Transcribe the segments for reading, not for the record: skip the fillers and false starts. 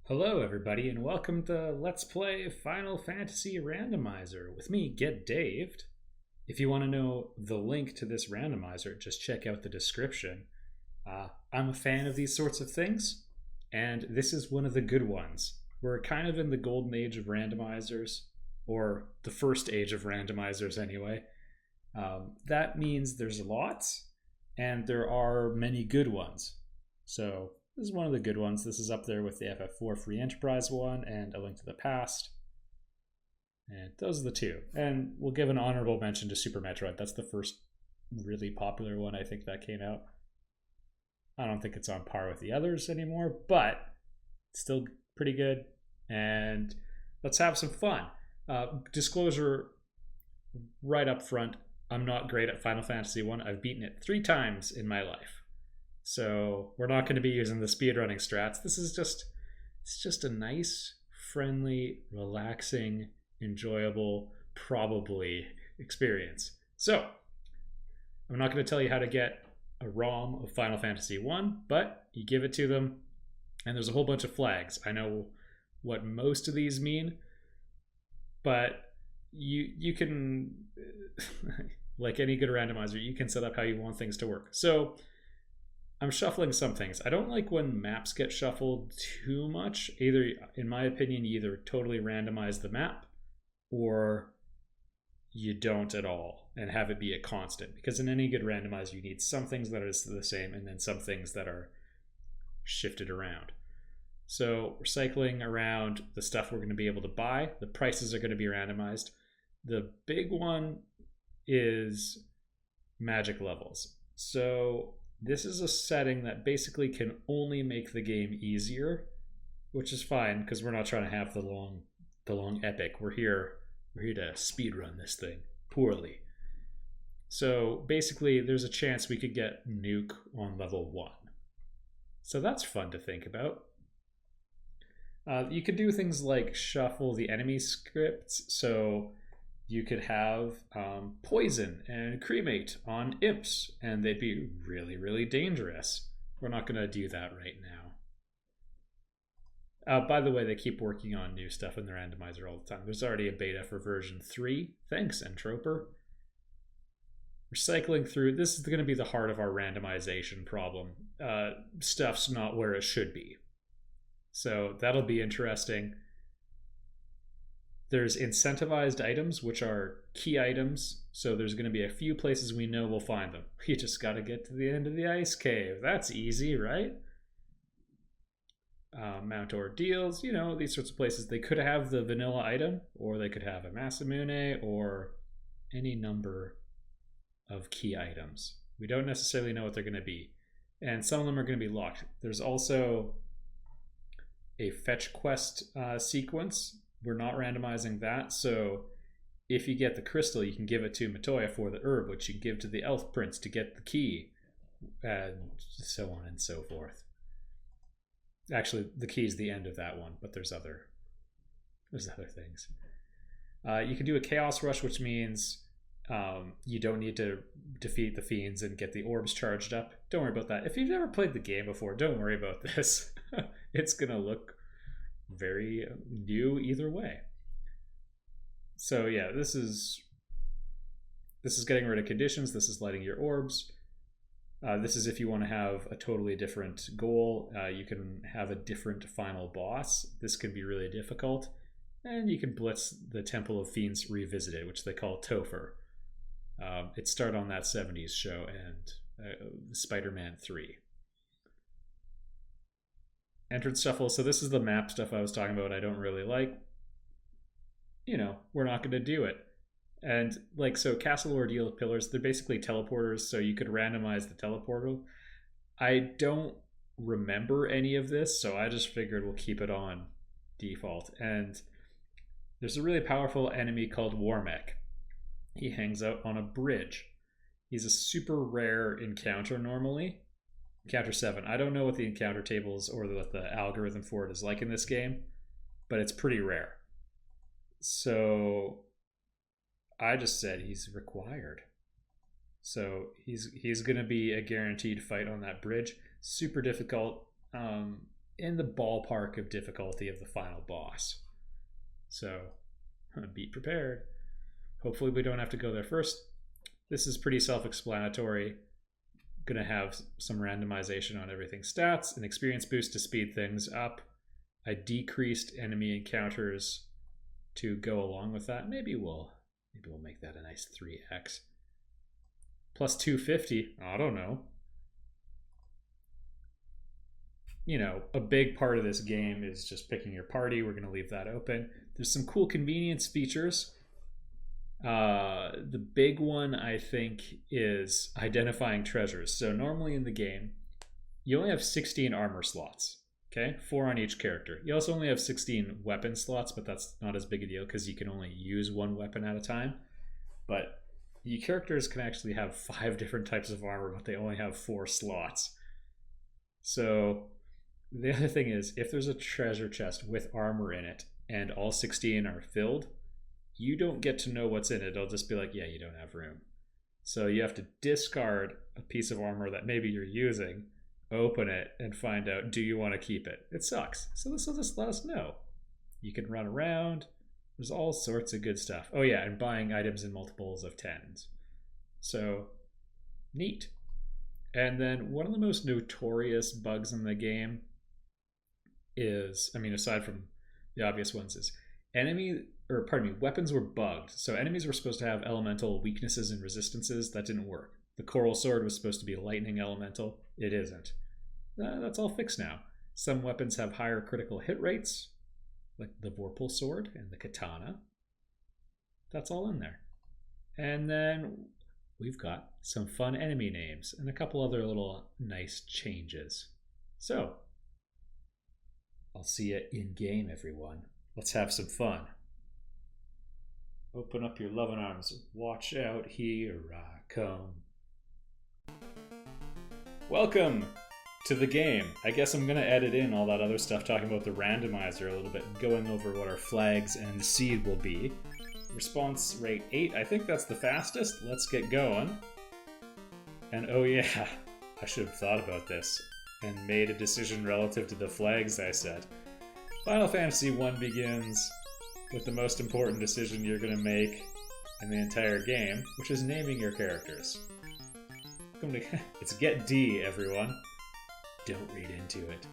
Hello, everybody, and welcome to Let's Play Final Fantasy Randomizer with me, Get Daved. If you want to know the link to this randomizer, just check out the description. I'm a fan of these sorts of things, and this is one of the good ones. We're kind of in the golden age of randomizers, or the first age of randomizers, anyway. That means there's lots, and there are many good ones. So this is one of the good ones. This is up there with the FF4 Free Enterprise one and A Link to the Past. And those are the two. And we'll give an honorable mention to Super Metroid. That's the first really popular one I think that came out. I don't think it's on par with the others anymore, but it's still pretty good. And let's have some fun. Disclosure right up front, I'm not great at Final Fantasy 1. I've beaten it 3 times in my life. So we're not going to be using the speedrunning strats. It's just a nice, friendly, relaxing, enjoyable, probably experience. So I'm not going to tell you how to get a ROM of Final Fantasy 1, but you give it to them, and there's a whole bunch of flags. I know what most of these mean, but you can, like any good randomizer, you can set up how you want things to work. So I'm shuffling some things. I don't like when maps get shuffled too much. Either, in my opinion, you either totally randomize the map or you don't at all and have it be a constant. Because in any good randomizer, you need some things that are the same and then some things that are shifted around. So we're cycling around the stuff we're going to be able to buy. The prices are going to be randomized. The big one is magic levels. So this is a setting that basically can only make the game easier, which is fine because we're not trying to have the long epic. We're here to speedrun this thing poorly. So basically, there's a chance we could get Nuke on level 1. So that's fun to think about. You could do things like shuffle the enemy scripts. So you could have poison and cremate on imps, and they'd be really, really dangerous. We're not going to do that right now. By the way, they keep working on new stuff in the randomizer all the time. There's already a beta for version 3. Thanks, Entroper. We're cycling through. This is going to be the heart of our randomization problem. Stuff's not where it should be. So that'll be interesting. There's incentivized items, which are key items. So there's going to be a few places we know we'll find them. You just got to get to the end of the ice cave. That's easy, right? Mount ordeals, these sorts of places. They could have the vanilla item, or they could have a Masamune, or any number of key items. We don't necessarily know what they're going to be. And some of them are going to be locked. There's also a fetch quest sequence. We're not randomizing that, so if you get the crystal, you can give it to Matoya for the herb, which you give to the elf prince to get the key, and so on and so forth. Actually, the key is the end of that one, but there's other things. You can do a chaos rush, which means you don't need to defeat the fiends and get the orbs charged up. Don't worry about that. If you've never played the game before, don't worry about this. It's gonna look very new either way. So yeah, this is getting rid of conditions. This is lighting your orbs. This is if you want to have a totally different goal. You can have a different final boss. This can be really difficult, and you can blitz the Temple of Fiends Revisited, which they call Topher. It started on that 70s show and Spider-Man 3. Entrance shuffle. So this is the map stuff I was talking about. I don't really like. We're not going to do it. And so Castle Ordeal pillars, they're basically teleporters, so you could randomize the teleporter. I don't remember any of this, so I just figured we'll keep it on default. And there's a really powerful enemy called Warmech. He hangs out on a bridge. He's a super rare encounter normally. Encounter 7. I don't know what the encounter tables or what the algorithm for it is like in this game, but it's pretty rare. So I just said he's required. So he's going to be a guaranteed fight on that bridge. Super difficult. in the ballpark of difficulty of the final boss. So be prepared. Hopefully we don't have to go there first. This is pretty self-explanatory. Gonna have some randomization on everything's stats, an experience boost to speed things up. I decreased enemy encounters to go along with that. Maybe we'll make that a nice 3x. Plus 250, I don't know. You know, a big part of this game is just picking your party. We're gonna leave that open. There's some cool convenience features. The big one, I think, is identifying treasures. So normally in the game, you only have 16 armor slots. Okay, 4 on each character. You also only have 16 weapon slots, but that's not as big a deal because you can only use one weapon at a time. But your characters can actually have 5 different types of armor, but they only have 4 slots. So the other thing is, if there's a treasure chest with armor in it and all 16 are filled, you don't get to know what's in it. It'll just be like, yeah, you don't have room. So you have to discard a piece of armor that maybe you're using, open it, and find out, do you want to keep it? It sucks. So this will just let us know. You can run around. There's all sorts of good stuff. Oh yeah, and buying items in multiples of 10s. So, neat. And then one of the most notorious bugs in the game is, I mean, aside from the obvious ones, is weapons were bugged. So enemies were supposed to have elemental weaknesses and resistances. That didn't work. The coral sword was supposed to be lightning elemental. It isn't. That's all fixed now. Some weapons have higher critical hit rates, like the Vorpal sword and the katana. That's all in there. And then we've got some fun enemy names and a couple other little nice changes. So, I'll see you in game, everyone. Let's have some fun. Open up your loving arms. Watch out, here I come. Welcome to the game. I guess I'm going to edit in all that other stuff talking about the randomizer a little bit, going over what our flags and seed will be. Response rate 8, I think that's the fastest. Let's get going. And oh yeah, I should have thought about this and made a decision relative to the flags I set. Final Fantasy 1 begins with the most important decision you're going to make in the entire game, which is naming your characters. It's Get D, everyone. Don't read into it.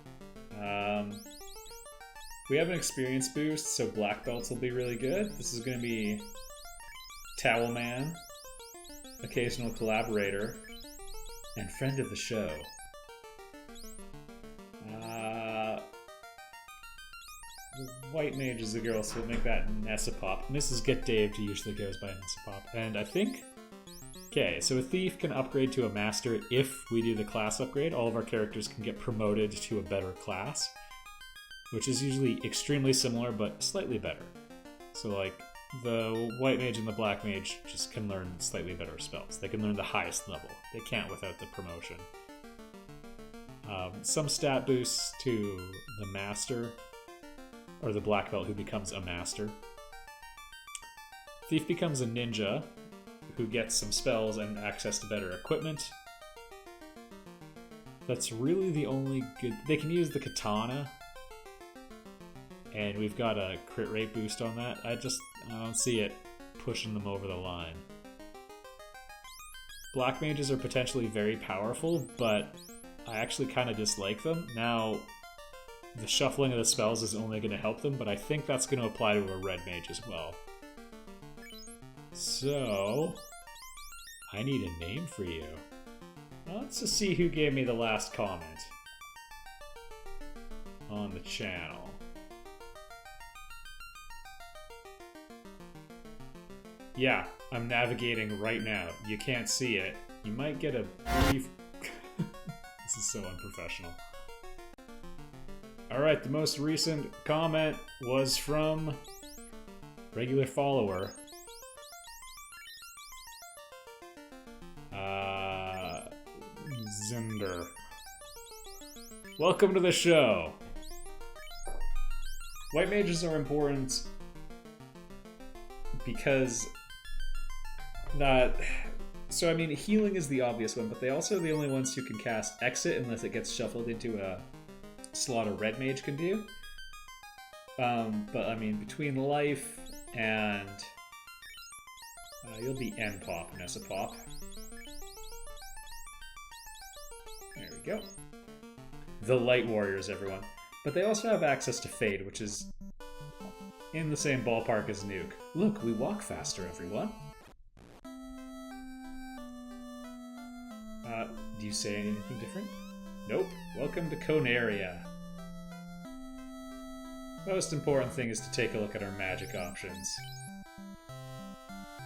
We have an experience boost, so black belts will be really good. This is going to be Towel Man, occasional collaborator, and friend of the show. The white mage is the girl, so we'll make that Nessapop. Mrs. Get Dave usually goes by Nessapop. And I think... Okay, so a thief can upgrade to a master if we do the class upgrade. All of our characters can get promoted to a better class, which is usually extremely similar, but slightly better. So like, the white mage and the black mage just can learn slightly better spells. They can learn the highest level. They can't without the promotion. Some stat boosts to the master, or the black belt who becomes a master. Thief becomes a ninja, who gets some spells and access to better equipment. That's really the only good... They can use the katana, and we've got a crit rate boost on that. I don't see it pushing them over the line. Black mages are potentially very powerful, but I actually kind of dislike them. Now, the shuffling of the spells is only going to help them, but I think that's going to apply to a red mage as well. So, I need a name for you. Well, let's just see who gave me the last comment on the channel. Yeah, I'm navigating right now. You can't see it. You might get a brief... This is so unprofessional. Alright, the most recent comment was from regular follower. Zinder. Welcome to the show. White mages are important because so I mean, healing is the obvious one, but they also are the only ones who can cast Exit unless it gets shuffled into a slot a red mage can do. But I mean, between life and you'll be N pop, Nessa pop. There we go. The light warriors, everyone. But they also have access to Fade, which is in the same ballpark as Nuke. Look, we walk faster, everyone. Do you say anything different? Nope. Welcome to Cornelia. Most important thing is to take a look at our magic options.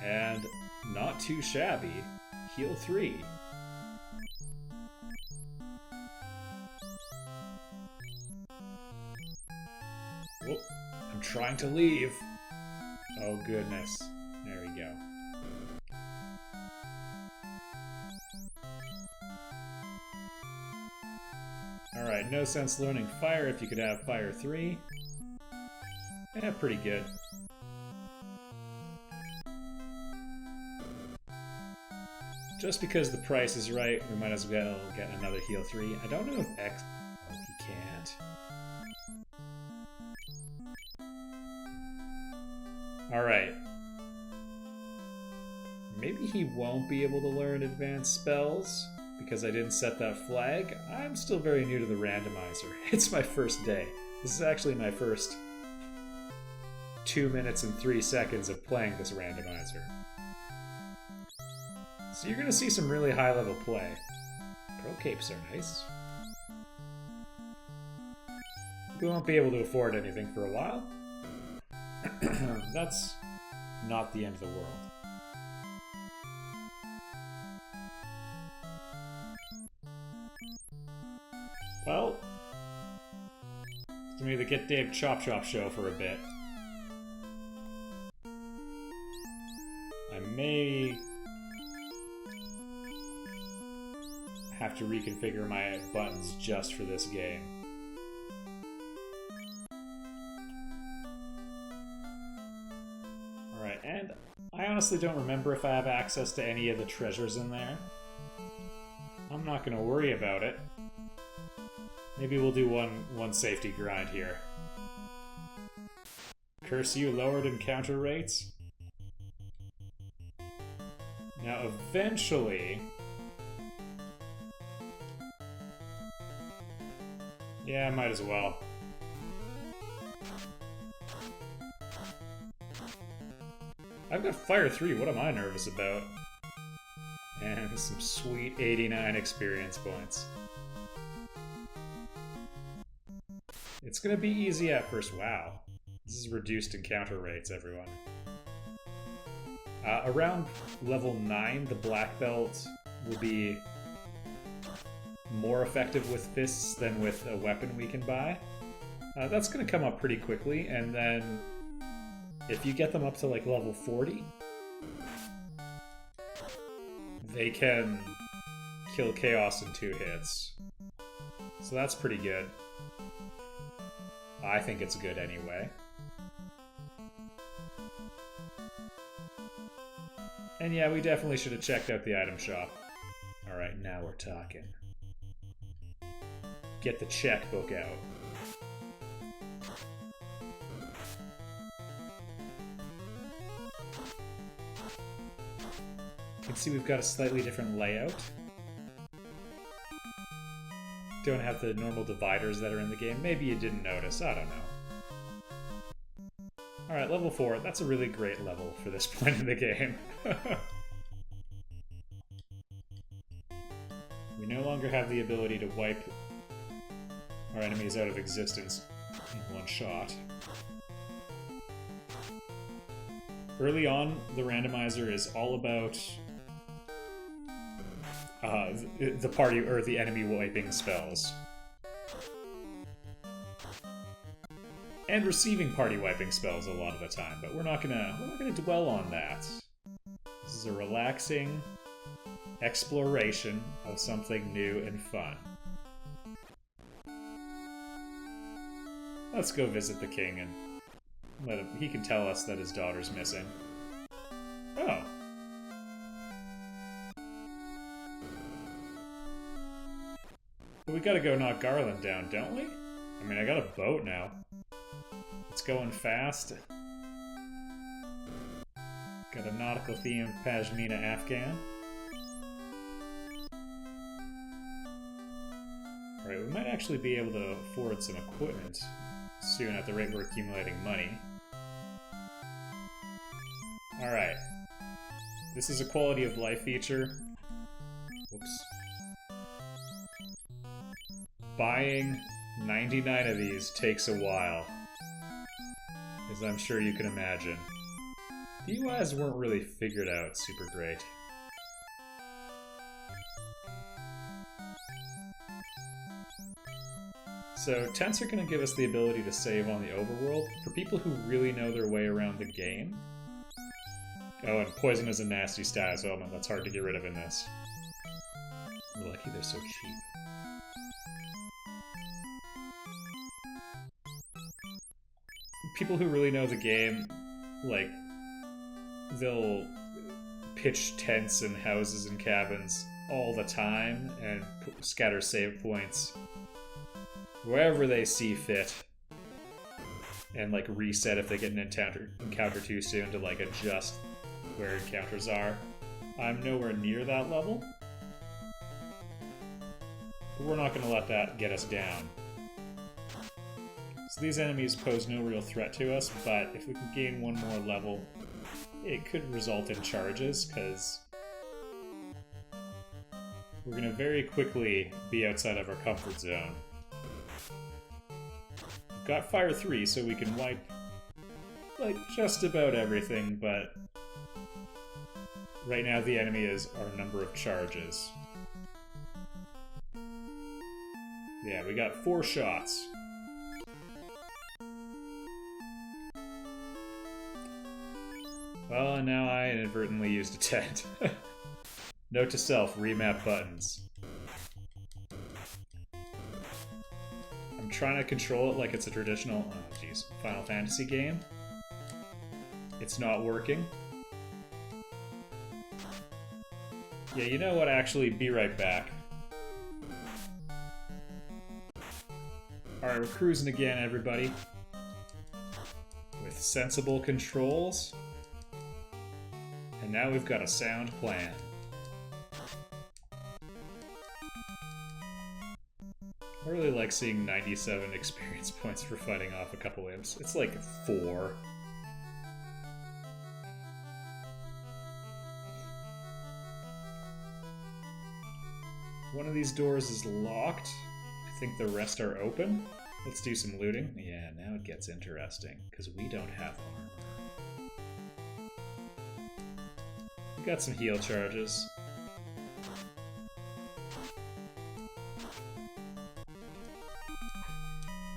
And not too shabby. Heal 3. Whoop. I'm trying to leave. Oh goodness. There we go. Alright, no sense learning fire if you could have fire 3. Yeah, pretty good. Just because the price is right, we might as well get another heal 3. I don't know if X... Oh, he can't. Alright. Maybe he won't be able to learn advanced spells because I didn't set that flag. I'm still very new to the randomizer. It's my first day. This is actually my first 2 minutes and 3 seconds of playing this randomizer. So you're going to see some really high-level play. Pro capes are nice. We won't be able to afford anything for a while. That's not the end of the world. Well, it's gonna be the Get Dave Chop Chop show for a bit. I may have to reconfigure my buttons just for this game. Alright, and I honestly don't remember if I have access to any of the treasures in there. I'm not gonna worry about it. Maybe we'll do one safety grind here. Curse you, lowered encounter rates. Now eventually... Yeah, I might as well. I've got Fire 3, what am I nervous about? And some sweet 89 experience points. It's gonna be easy at first. Wow. This is reduced encounter rates, everyone. Around level 9, the black belt will be more effective with fists than with a weapon we can buy. That's gonna come up pretty quickly, and then if you get them up to like level 40, they can kill Chaos in 2 hits. So that's pretty good. I think it's good anyway. And yeah, we definitely should have checked out the item shop. Alright, now we're talking. Get the checkbook out. You can see we've got a slightly different layout. Don't have the normal dividers that are in the game. Maybe you didn't notice, I don't know. Alright, level 4. That's a really great level for this point in the game. We no longer have the ability to wipe our enemies out of existence in one shot. Early on, the randomizer is all about the party or the enemy wiping spells. And receiving party wiping spells a lot of the time, but we're not gonna dwell on that. This is a relaxing exploration of something new and fun. Let's go visit the king and let him, he can tell us that his daughter's missing. Oh. But we gotta go knock Garland down, don't we? I mean, I got a boat now. It's going fast. Got a nautical themed Pashmina Afghan. Alright, we might actually be able to afford some equipment soon at the rate we're accumulating money. Alright. This is a quality of life feature. Whoops. Buying 99 of these takes a while, as I'm sure you can imagine. The UIs weren't really figured out super great. So tents are going to give us the ability to save on the overworld for people who really know their way around the game. Oh, and poison is a nasty status element that's hard to get rid of in this. We're lucky they're so cheap. People who really know the game, like, they'll pitch tents and houses and cabins all the time and scatter save points wherever they see fit, and like reset if they get an encounter too soon to like adjust where encounters are. I'm nowhere near that level, but we're not going to let that get us down. So these enemies pose no real threat to us, but if we can gain one more level, it could result in charges, because we're going to very quickly be outside of our comfort zone. We've got Fire 3, so we can wipe like just about everything, but right now the enemy is our number of charges. Yeah, we got 4 shots. Well, and now I inadvertently used a tent. Note to self, remap buttons. I'm trying to control it like it's a traditional, oh geez, Final Fantasy game. It's not working. Yeah, you know what, actually, be right back. Alright, we're cruising again, everybody. With sensible controls. And now we've got a sound plan. I really like seeing 97 experience points for fighting off a couple imps. It's like 4. One of these doors is locked. I think the rest are open. Let's do some looting. Yeah, now it gets interesting, because we don't have armor. We got some heal charges.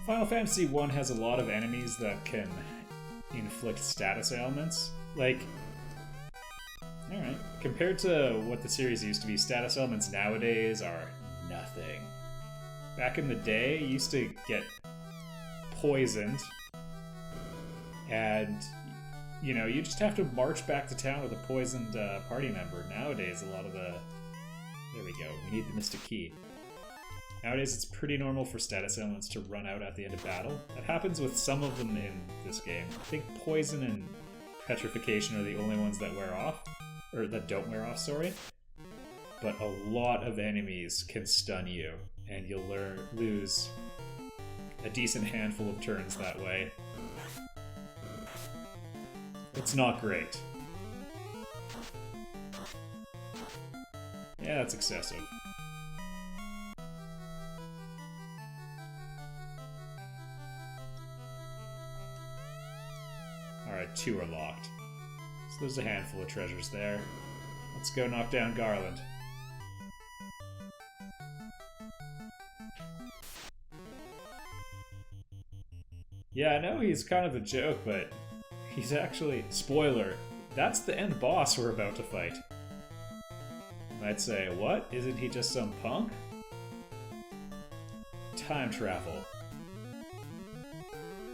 Final Fantasy 1 has a lot of enemies that can inflict status ailments. Like, alright, compared to what the series used to be, status ailments nowadays are nothing. Back in the day, you used to get poisoned, and you know, you just have to march back to town with a poisoned party member. Nowadays, a lot of the... There we go. We need the Mystic Key. Nowadays, it's pretty normal for status ailments to run out at the end of battle. That happens with some of them in this game. I think poison and petrification are the only ones that wear off. Or that don't wear off, sorry. But a lot of enemies can stun you, and you'll lose a decent handful of turns that way. It's not great. Yeah, that's excessive. Alright, 2 are locked. So there's a handful of treasures there. Let's go knock down Garland. Yeah, I know he's kind of a joke, but he's actually... Spoiler, that's the end boss we're about to fight. You might say, what? Isn't he just some punk? Time travel.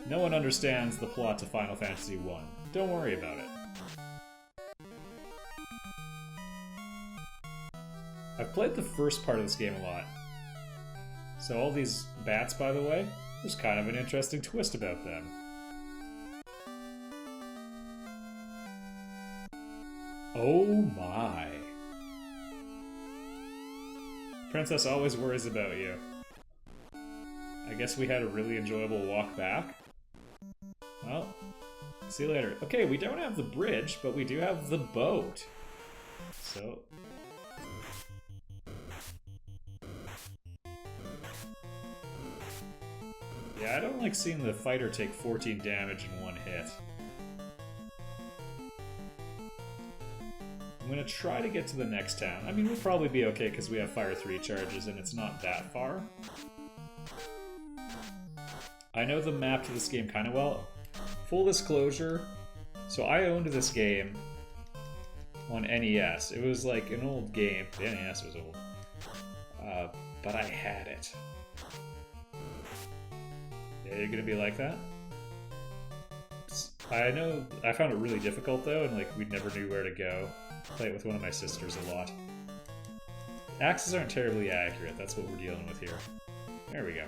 No one understands the plot to Final Fantasy 1. Don't worry about it. I've played the first part of this game a lot. So all these bats, by the way, There's kind of an interesting twist about them. Oh my. Princess always worries about you. I guess we had a really enjoyable walk back. Well, see you later. Okay, we don't have the bridge, but we do have the boat. So... yeah, I don't like seeing the fighter take 14 damage in one hit. I'm gonna try to get to the next town. I mean, we'll probably be okay because we have Fire 3 charges and it's not that far. I know the map to this game kind of well. Full disclosure, so I owned this game on NES. It was like an old game. The NES was old. But I had it. Yeah, you're gonna be like that? I know, I found it really difficult though, and like we never knew where to go. Play it with one of my sisters a lot. Axes aren't terribly accurate, that's what we're dealing with here. There we go.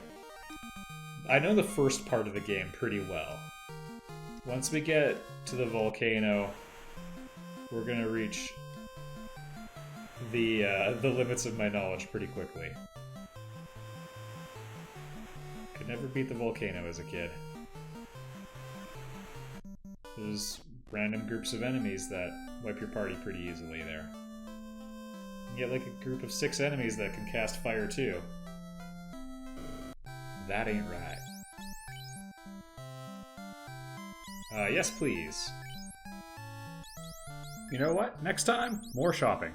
I know the first part of the game pretty well. Once we get to the volcano, we're gonna reach the limits of my knowledge pretty quickly. Could never beat the volcano as a kid. There's random groups of enemies that wipe your party pretty easily there. You get like a group of 6 enemies that can cast fire too. That ain't right. Yes, please. You know what? Next time, more shopping.